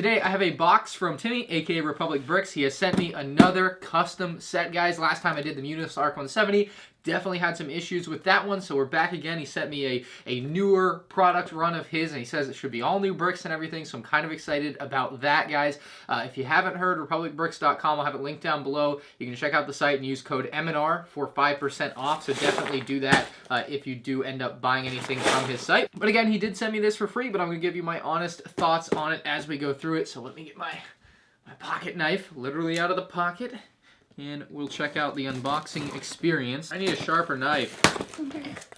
Today I have a box from Timmy, aka Republic Bricks. He has sent me another custom set, guys. Last time I did the Muunilist Arc 170, definitely had some issues with that one, so we're back again. He sent me a newer product run of his, and he says it should be all new bricks and everything, so I'm kind of excited about that, guys. If you haven't heard, republicbricks.com, I'll have it linked down below. You can check out the site and use code MNR for 5% off, so definitely do that if you do end up buying anything from his site. But again, he did send me this for free, but I'm going to give you my honest thoughts on it as we go through it. So let me get my pocket knife literally out of the pocket, and we'll check out the unboxing experience. I need a sharper knife.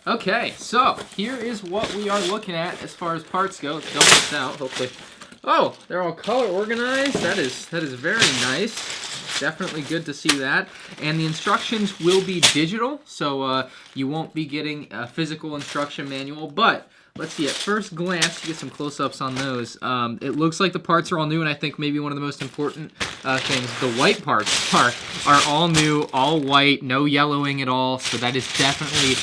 Okay, so here is what we are looking at as far as parts go. Don't miss out, hopefully. Oh, they're all color organized. That is very nice. Definitely good to see that. And the instructions will be digital, so you won't be getting a physical instruction manual, but let's see, at first glance, to get some close-ups on those, it looks like the parts are all new, and I think maybe one of the most important things, the white parts are all new, all white, no yellowing at all, so that is definitely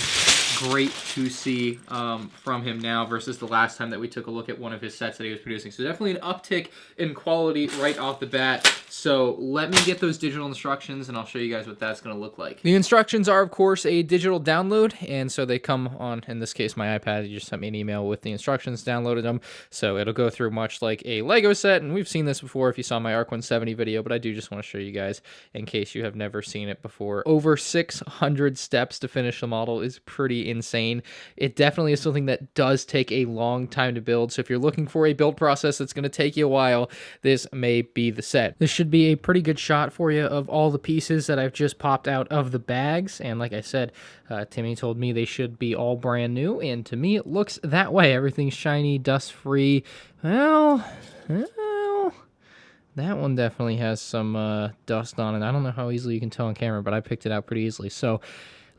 great to see from him now versus the last time that we took a look at one of his sets that he was producing. So definitely an uptick in quality right off the bat. So let me get those digital instructions and I'll show you guys what that's going to look like. The instructions are, of course, a digital download, and so they come on, in this case, my iPad. He just sent me an email with the instructions, downloaded them, so it'll go through much like a Lego set, and we've seen this before if you saw my Arc 170 video, but I do just want to show you guys in case you have never seen it before. Over 600 steps to finish the model is pretty insane. It definitely is something that does take a long time to build, so if you're looking for a build process that's going to take you a while, this may be the set. This should be a pretty good shot for you of all the pieces that I've just popped out of the bags, and like I said, Timmy told me they should be all brand new, and to me it looks that way. Everything's shiny, dust-free. Well, that one definitely has some dust on it. I don't know how easily you can tell on camera, but I picked it out pretty easily. So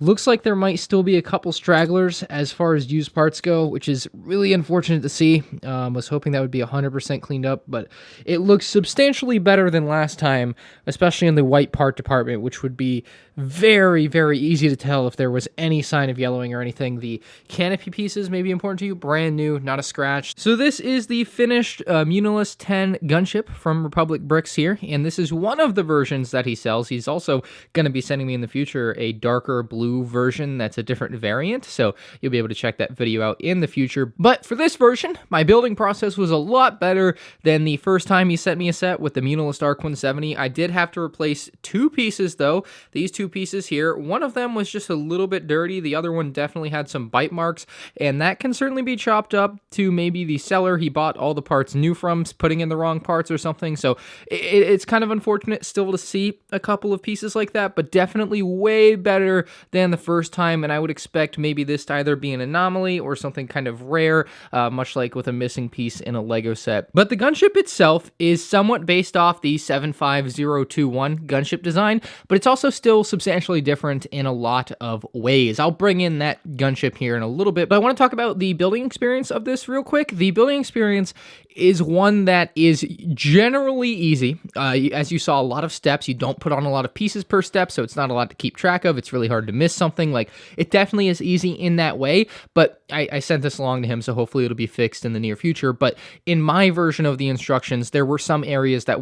looks like there might still be a couple stragglers as far as used parts go, which is really unfortunate to see. Was hoping that would be 100% cleaned up, but it looks substantially better than last time, especially in the white part department, which would be very, very easy to tell if there was any sign of yellowing or anything. The canopy pieces may be important to you, brand new, not a scratch. So this is the finished Muunilist 10 Gunship from Republic Bricks here, and this is one of the versions that he sells. He's also going to be sending me in the future a darker blue version that's a different variant, so you'll be able to check that video out in the future. But for this version, my building process was a lot better than the first time he sent me a set with the Muunilist Arc 170. I did have to replace two pieces, though. These two pieces here, one of them was just a little bit dirty, the other one definitely had some bite marks, and that can certainly be chopped up to maybe the seller he bought all the parts new from, putting in the wrong parts or something, so it's kind of unfortunate still to see a couple of pieces like that, but definitely way better than the first time, and I would expect maybe this to either be an anomaly or something kind of rare, much like with a missing piece in a Lego set. But the gunship itself is somewhat based off the 75021 gunship design, but it's also still substantially different in a lot of ways. I'll bring in that gunship here in a little bit, but I want to talk about the building experience of this real quick. The building experience is one that is generally easy. As you saw, a lot of steps. You don't put on a lot of pieces per step, so it's not a lot to keep track of. It's really hard to miss something. Like, it definitely is easy in that way, but I sent this along to him, so hopefully it'll be fixed in the near future. But in my version of the instructions, there were some areas that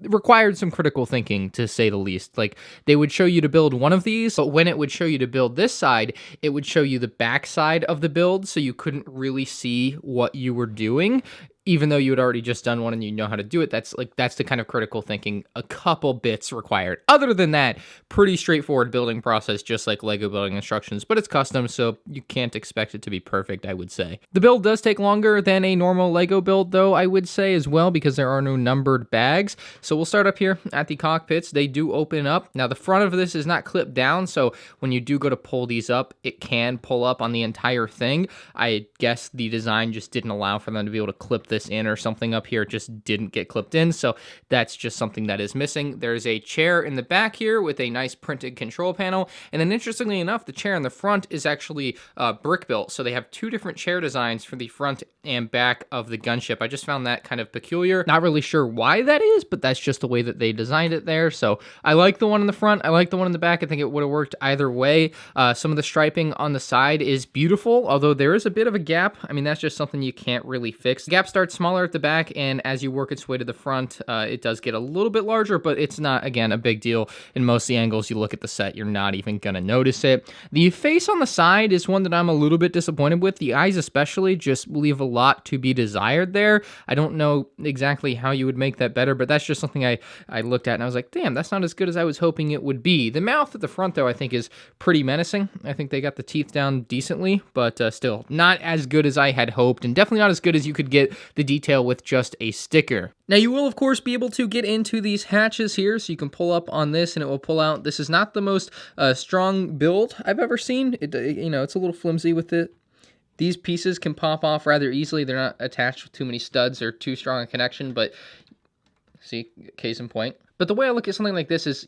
required some critical thinking, to say the least. Like, they would show you to build one of these, but when it would show you to build this side, it would show you the back side of the build, so you couldn't really see what you were doing, even though you had already just done one and you know how to do it. That's the kind of critical thinking, a couple bits required. Other than that, pretty straightforward building process, just like Lego building instructions, but it's custom, so you can't expect it to be perfect, I would say. The build does take longer than a normal Lego build, though, I would say as well, because there are no numbered bags. So we'll start up here at the cockpits. They do open up. Now, the front of this is not clipped down, so when you do go to pull these up, it can pull up on the entire thing. I guess the design just didn't allow for them to be able to clip this in or something up here. It just didn't get clipped in, so that's just something that is missing. There's a chair in the back here with a nice printed control panel, and then interestingly enough, the chair in the front is actually brick built, so they have two different chair designs for the front and back of the gunship. I just found that kind of peculiar. Not really sure why that is, but that's just the way that they designed it there. So I like the one in the front. I like the one in the back. I think it would have worked either way. Some of the striping on the side is beautiful, although there is a bit of a gap. I mean, that's just something you can't really fix. The gap starts smaller at the back, and as you work its way to the front, it does get a little bit larger, but it's not, again, a big deal. In most of the angles you look at the set, you're not even going to notice it. The face on the side is one that I'm a little bit disappointed with. The eyes especially just leave a lot to be desired there. I don't know exactly how you would make that better, but that's just something I looked at and I was like, damn, that's not as good as I was hoping it would be. The mouth at the front, though, I think is pretty menacing. I think they got the teeth down decently, but still not as good as I had hoped, and definitely not as good as you could get the detail with just a sticker. Now, you will, of course, be able to get into these hatches here, so you can pull up on this and it will pull out. This is not the most strong build I've ever seen. It's a little flimsy with it. These pieces can pop off rather easily. They're not attached with too many studs or too strong a connection, but see, case in point. But the way I look at something like this is,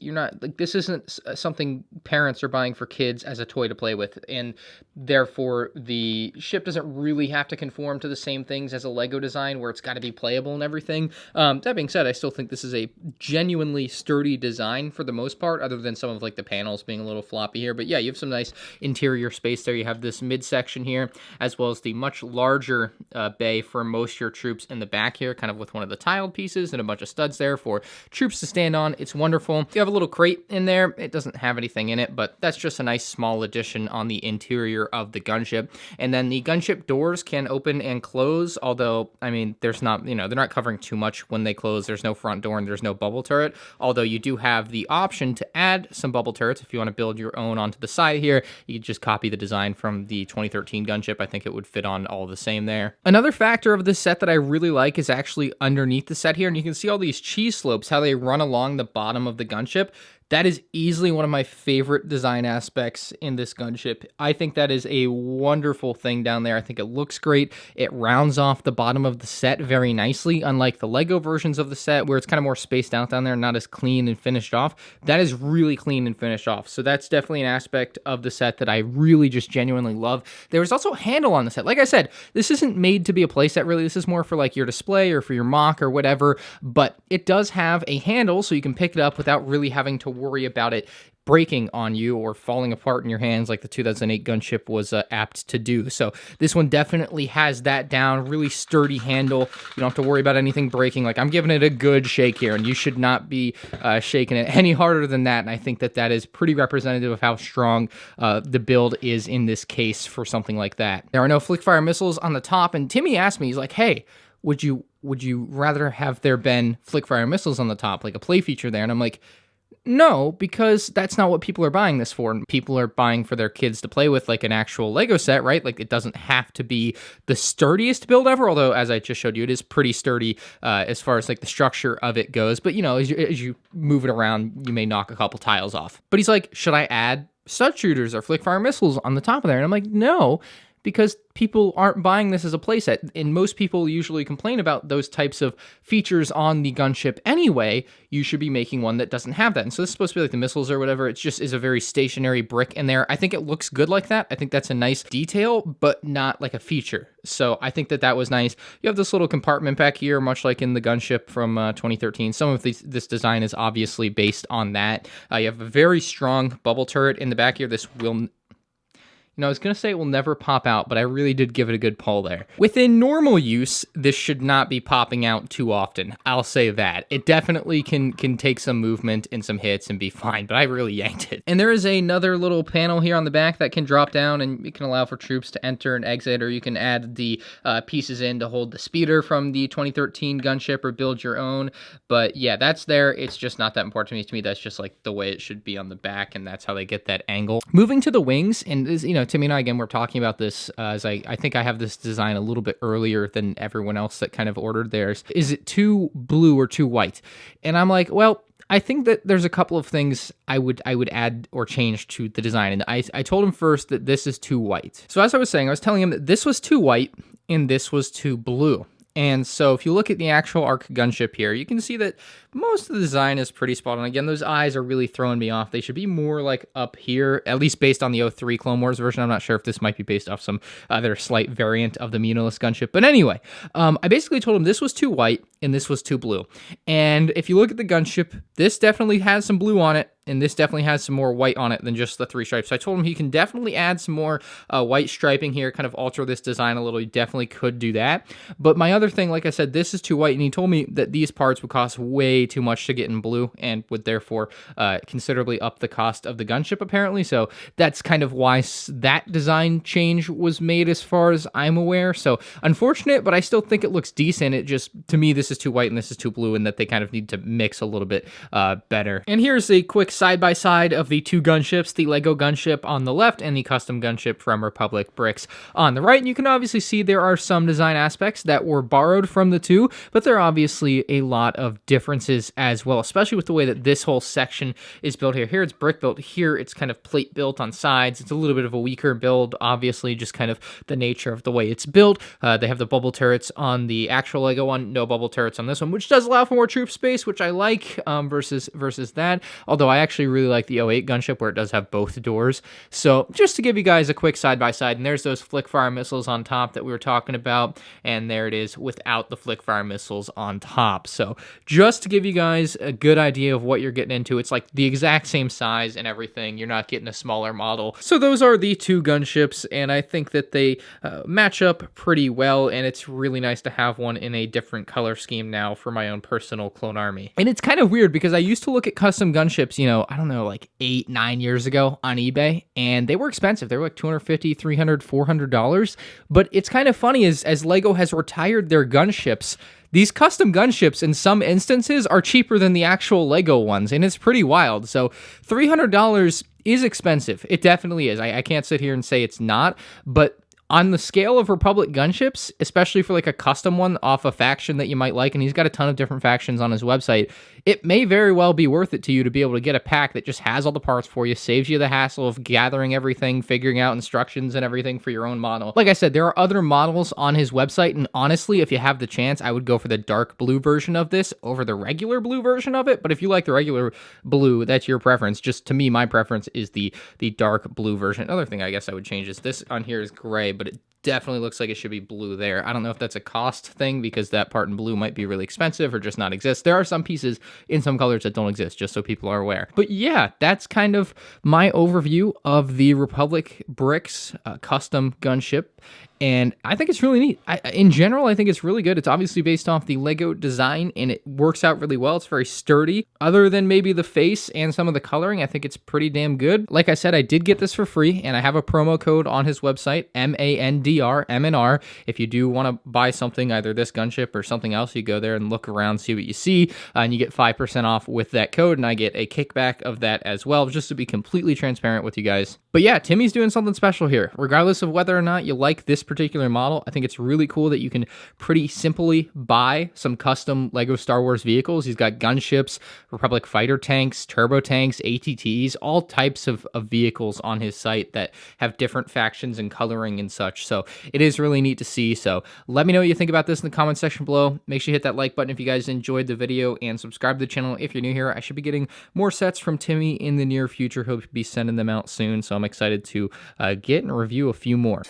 this isn't something parents are buying for kids as a toy to play with, and therefore the ship doesn't really have to conform to the same things as a Lego design where it's got to be playable and everything. That being said, I still think this is a genuinely sturdy design for the most part, other than some of like the panels being a little floppy here. But yeah, you have some nice interior space there. You have this midsection here, as well as the much larger bay for most of your troops in the back here, kind of with one of the tiled pieces and a bunch of studs there for troops to stand on. It's wonderful. You have a little crate in there. It doesn't have anything in it, but that's just a nice small addition on the interior of the gunship. And then the gunship doors can open and close, although, I mean, there's not, they're not covering too much when they close. There's no front door and there's no bubble turret, although you do have the option to add some bubble turrets if you want to build your own onto the side here. You can just copy the design from the 2013 gunship. I think it would fit on all the same there. Another factor of this set that I really like is actually underneath the set here, and you can see all these cheese slopes, how they run along the bottom of the gunship. That is easily one of my favorite design aspects in this gunship. I think that is a wonderful thing down there. I think it looks great. It rounds off the bottom of the set very nicely, unlike the Lego versions of the set where it's kind of more spaced out down there, not as clean and finished off. That is really clean and finished off. So that's definitely an aspect of the set that I really just genuinely love. There was also a handle on the set. Like I said, this isn't made to be a playset really. This is more for like your display or for your mock or whatever, but it does have a handle so you can pick it up without really having to worry about it breaking on you or falling apart in your hands like the 2008 gunship was apt to do. So this one definitely has that down, really sturdy handle. You don't have to worry about anything breaking. Like, I'm giving it a good shake here, and you should not be shaking it any harder than that. And I think that that is pretty representative of how strong the build is in this case for something like that. There are no flick-fire missiles on the top, and Timmy asked me, he's like, hey, would you rather have there been flick-fire missiles on the top, like a play feature there? And I'm like, no, because that's not what people are buying this for. People are buying for their kids to play with like an actual Lego set, right? Like, it doesn't have to be the sturdiest build ever, although as I just showed you, it is pretty sturdy as far as like the structure of it goes. But as you move it around, you may knock a couple tiles off. But he's like, should I add stud shooters or flick fire missiles on the top of there? And I'm like, no, because people aren't buying this as a playset, and most people usually complain about those types of features on the gunship anyway. You should be making one that doesn't have that. And so this is supposed to be like the missiles or whatever. It just is a very stationary brick in there. I think it looks good like that. I think that's a nice detail, but not like a feature. So I think that was nice. You have this little compartment back here, much like in the gunship from 2013. Some of this design is obviously based on that. You have a very strong bubble turret in the back here. This will... I was going to say it will never pop out, but I really did give it a good pull there. Within normal use, this should not be popping out too often. I'll say that. It definitely can take some movement and some hits and be fine, but I really yanked it. And there is another little panel here on the back that can drop down, and it can allow for troops to enter and exit, or you can add the pieces in to hold the speeder from the 2013 gunship or build your own. But yeah, that's there. It's just not that important to me. To me, that's just like the way it should be on the back, and that's how they get that angle. Moving to the wings, and Timmy and I, again, we're talking about this as I think I have this design a little bit earlier than everyone else that kind of ordered theirs. Is it too blue or too white? And I'm like, well, I think that there's a couple of things I would add or change to the design. And I told him first that this is too white. So as I was saying, I was telling him that this was too white and this was too blue. And so if you look at the actual ARC gunship here, you can see that most of the design is pretty spot on. Again, those eyes are really throwing me off. They should be more like up here, at least based on the 03 Clone Wars version. I'm not sure if this might be based off some other slight variant of the Muunilist gunship. But anyway, I basically told him this was too white and this was too blue. And if you look at the gunship, this definitely has some blue on it, and this definitely has some more white on it than just the 3 stripes. So I told him he can definitely add some more white striping here, kind of alter this design a little. He definitely could do that. But my other thing, like I said, this is too white, and he told me that these parts would cost way too much to get in blue and would therefore considerably up the cost of the gunship, apparently. So that's kind of why that design change was made as far as I'm aware. So unfortunate, but I still think it looks decent. It just, to me, this is too white and this is too blue, and that they kind of need to mix a little bit better. And here's a quick side-by-side of the 2 gunships, the Lego gunship on the left and the custom gunship from Republic Bricks on the right. And you can obviously see there are some design aspects that were borrowed from the 2, but there are obviously a lot of differences as well, especially with the way that this whole section is built here. Here it's brick built, here it's kind of plate built on sides. It's a little bit of a weaker build, obviously, just kind of the nature of the way it's built. They have the bubble turrets on the actual Lego one, no bubble turrets on this one, which does allow for more troop space, which I like versus that. Although I actually really like the 08 gunship where it does have both doors. So just to give you guys a quick side-by-side, and there's those flick fire missiles on top that we were talking about, and there it is without the flick fire missiles on top. So just to give you guys a good idea of what you're getting into, it's like the exact same size and everything. You're not getting a smaller model. So those are the 2 gunships, and I think that they match up pretty well, and it's really nice to have one in a different color scheme now for my own personal clone army. And it's kind of weird because I used to look at custom gunships, you know, I don't know, like 8-9 years ago on eBay, and they were expensive. They were like $250, $300, $400. But it's kind of funny as Lego has retired their gunships, these custom gunships in some instances are cheaper than the actual Lego ones, and it's pretty wild. So $300 is expensive. It definitely is. I can't sit here and say it's not, but on the scale of Republic gunships, especially for like a custom one off a faction that you might like, and he's got a ton of different factions on his website, it may very well be worth it to you to be able to get a pack that just has all the parts for you, saves you the hassle of gathering everything, figuring out instructions and everything for your own model. Like I said, there are other models on his website, and honestly, if you have the chance, I would go for the dark blue version of this over the regular blue version of it. But if you like the regular blue, that's your preference. Just to me, my preference is the dark blue version. Another thing I guess I would change is this on here is gray, but it definitely looks like it should be blue there. I don't know if that's a cost thing because that part in blue might be really expensive or just not exist. There are some pieces in some colors that don't exist, just so people are aware. But yeah, that's kind of my overview of the Republic Bricks custom gunship. And I think it's really neat. In general, I think it's really good. It's obviously based off the Lego design, and it works out really well. It's very sturdy. Other than maybe the face and some of the coloring, I think it's pretty damn good. Like I said, I did get this for free, and I have a promo code on his website, MandRMNR. If you do want to buy something, either this gunship or something else, you go there and look around, see what you see, and you get 5% off with that code, and I get a kickback of that as well, just to be completely transparent with you guys. But yeah, Timmy's doing something special here. Regardless of whether or not you like this particular model, I think it's really cool that you can pretty simply buy some custom Lego Star Wars vehicles. He's got gunships, Republic fighter tanks, turbo tanks, ATTs, all types of vehicles on his site that have different factions and coloring and such. So it is really neat to see. So let me know what you think about this in the comment section below. Make sure you hit that like button if you guys enjoyed the video, and subscribe to the channel if you're new here. I should be getting more sets from Timmy in the near future. He'll be sending them out soon, so I'm excited to get and review a few more.